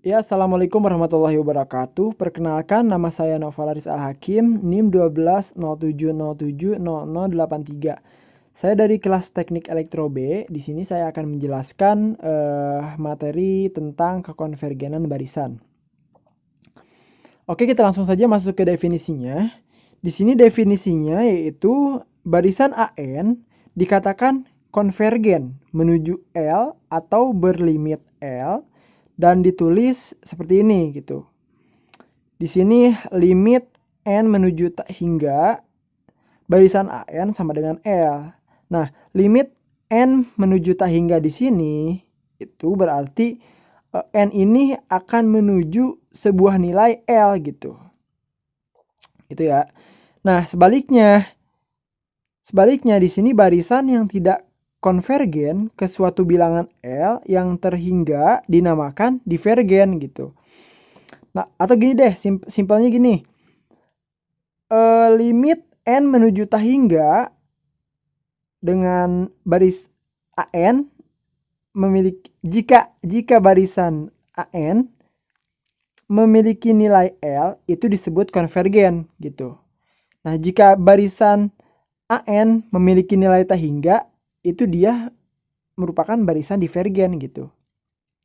Ya, Assalamualaikum warahmatullahi wabarakatuh. Perkenalkan, nama saya Novalaris Al-Hakim, NIM 1207070083. Saya dari kelas Teknik Elektro B. Di sini saya akan menjelaskan materi tentang kekonvergenan barisan. Oke, kita langsung saja masuk ke definisinya. Di sini definisinya yaitu barisan AN dikatakan konvergen menuju L atau berlimit L dan ditulis seperti ini gitu. Di sini limit N menuju hingga barisan AN sama dengan L. Nah, limit N menuju tak hingga di sini itu berarti N ini akan menuju sebuah nilai L gitu. Itu ya. Nah, sebaliknya di sini barisan yang tidak konvergen ke suatu bilangan L yang terhingga dinamakan divergen gitu. Nah, atau gini deh, simpelnya gini. Limit N menuju tak hingga dengan baris AN memiliki jika barisan AN memiliki nilai L itu disebut konvergen gitu. Nah, jika barisan AN memiliki nilai tak hingga itu dia merupakan barisan divergen gitu.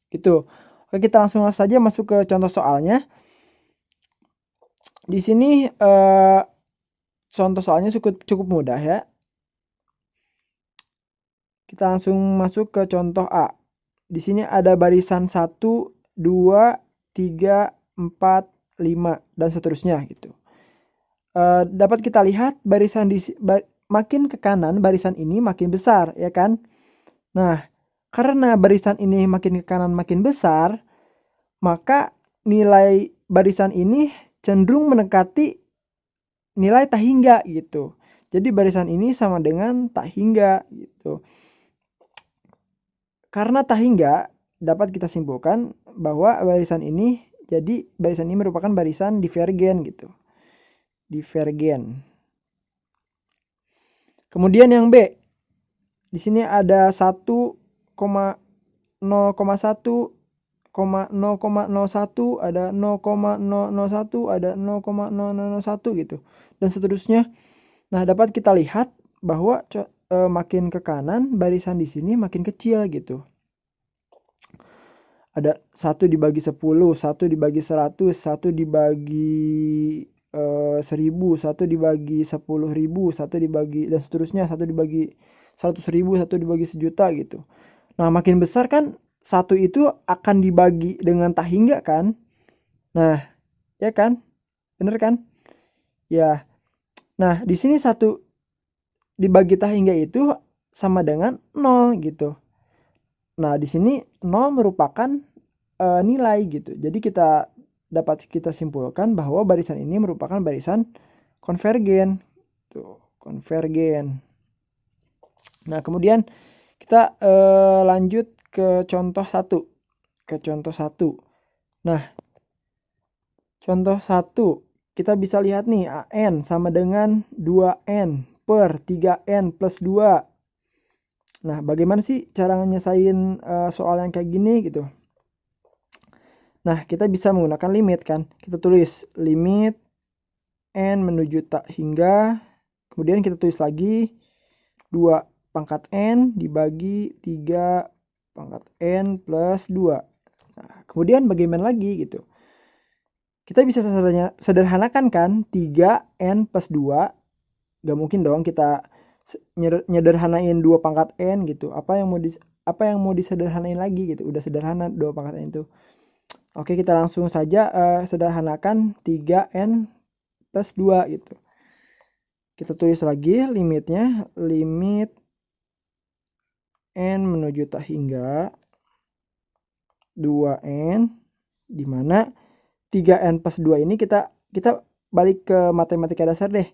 Gitu. Oke, kita langsung saja masuk ke contoh soalnya. Di sini contoh soalnya cukup mudah ya. Kita langsung masuk ke contoh A. Di sini ada barisan 1, 2, 3, 4, 5 dan seterusnya gitu. Dapat kita lihat barisan makin ke kanan barisan ini makin besar ya kan. Nah, karena barisan ini makin ke kanan makin besar, maka nilai barisan ini cenderung mendekati nilai tak hingga gitu. Jadi barisan ini sama dengan tak hingga gitu. Karena tak hingga dapat kita simpulkan bahwa barisan ini merupakan barisan divergen gitu. Divergen. Kemudian yang B. Di sini ada 1,0,1, ada 0,001, ada 0,001 gitu. Dan seterusnya. Nah, dapat kita lihat bahwa makin ke kanan barisan di sini makin kecil gitu. Ada 1 dibagi 10, 1 dibagi 100, 1 dibagi 1000, 1 dibagi 10.000, 1 dibagi dan seterusnya, 1 dibagi 100.000, 1 dibagi 1.000.000 gitu. Nah, makin besar kan 1 itu akan dibagi dengan tak hingga kan? Nah, ya kan? Bener kan? Ya. Nah, di sini 1 dibagi tak hingga itu sama dengan 0 gitu. Nah, di sini 0 merupakan nilai gitu. Jadi dapat kita simpulkan bahwa barisan ini merupakan barisan konvergen. Tuh, konvergen. Nah, kemudian kita lanjut ke contoh 1. Ke contoh 1. Nah, contoh 1 kita bisa lihat nih AN sama dengan 2N per 3N plus 2. Nah, bagaimana sih cara nyelesain soal yang kayak gini gitu? Nah, kita bisa menggunakan limit kan. Kita tulis limit N menuju tak hingga. Kemudian kita tulis lagi 2 pangkat N dibagi 3 pangkat N plus 2. Nah, kemudian bagaimana lagi gitu. Kita bisa sederhanakan kan 3N plus 2. Gak mungkin dong kita nyederhanain 2 pangkat N gitu. Apa yang mau disederhanain lagi gitu. Udah sederhana 2 pangkat N itu. Oke, kita langsung saja sederhanakan 3N plus 2 gitu. Kita tulis lagi limitnya, limit N menuju tak hingga 2N, di mana 3N plus 2 ini kita balik ke matematika dasar deh.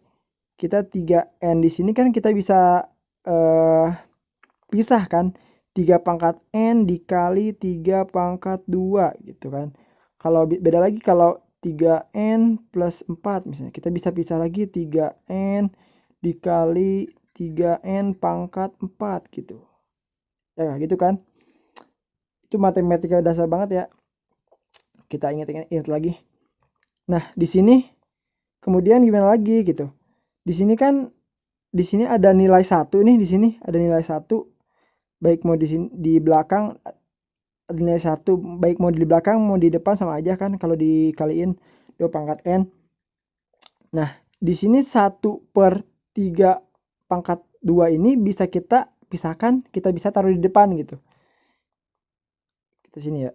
Kita 3N di sini kan kita bisa pisah kan. 3 pangkat N dikali 3 pangkat 2 gitu kan. Kalau beda lagi kalau 3N plus 4 misalnya. Kita bisa pisah lagi 3N dikali 3N pangkat 4 gitu. Ya gitu kan. Itu matematika dasar banget ya. kita ingat lagi. Nah, di sini kemudian gimana lagi gitu. Di sini ada nilai 1 nih, di sini ada nilai 1. Baik mau di belakang ada nilai 1, baik mau di belakang mau di depan sama aja kan kalau dikaliin 2 pangkat n. Nah, di sini 1/3 pangkat 2 ini bisa kita pisahkan, kita bisa taruh di depan gitu. Kita sini ya.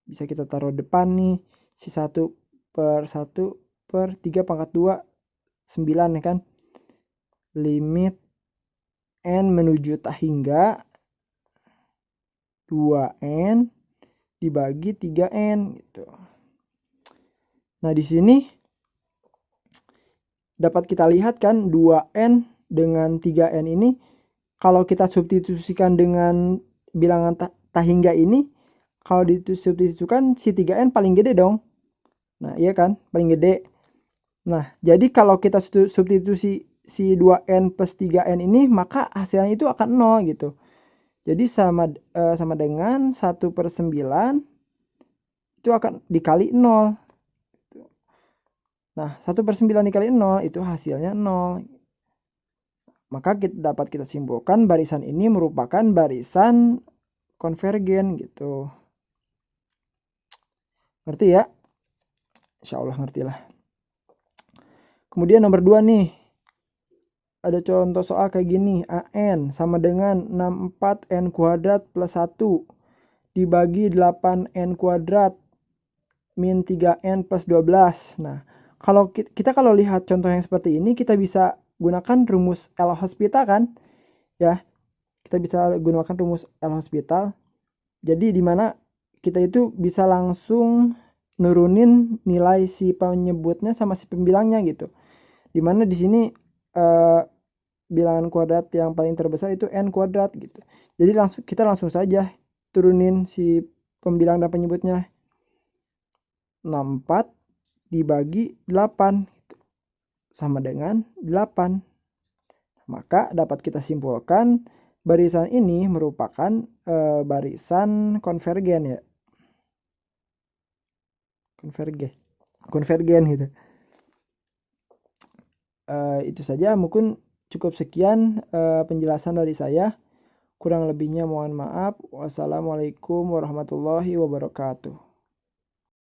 Bisa kita taruh depan nih, si 1/1/3 pangkat 2, 9 ya kan. Limit n menuju tak hingga 2n dibagi 3n gitu. Nah, di sini dapat kita lihat kan 2n dengan 3n ini kalau kita substitusikan dengan bilangan tak hingga ini, kalau disubstitusikan si 3n paling gede dong. Nah, iya kan? Paling gede. Nah, jadi kalau kita substitusi si 2n plus 3n ini, maka hasilnya itu akan 0 gitu. Jadi sama dengan 1/9 itu akan dikali 0. Nah, 1/9 dikali 0 itu hasilnya 0. Maka dapat kita simpulkan barisan ini merupakan barisan konvergen gitu. Ngerti ya? Insya Allah ngerti lah. Kemudian nomor 2 nih. Ada contoh soal kayak gini. AN sama dengan 64n kuadrat plus 1 dibagi 8n kuadrat min 3n plus 12. Nah, kalau lihat contoh yang seperti ini, kita bisa gunakan rumus L'Hospital kan? Ya, kita bisa gunakan rumus L'Hospital. Jadi di mana kita itu bisa langsung nurunin nilai si penyebutnya sama si pembilangnya gitu. Dimana di sini bilangan kuadrat yang paling terbesar itu n kuadrat gitu. Jadi kita langsung saja turunin si pembilang dan penyebutnya. 64 dibagi 8 gitu, sama dengan 8. Maka dapat kita simpulkan barisan ini merupakan barisan konvergen ya. Konvergen gitu. Itu saja, mungkin cukup sekian penjelasan dari saya. Kurang lebihnya mohon maaf. Wassalamualaikum warahmatullahi wabarakatuh.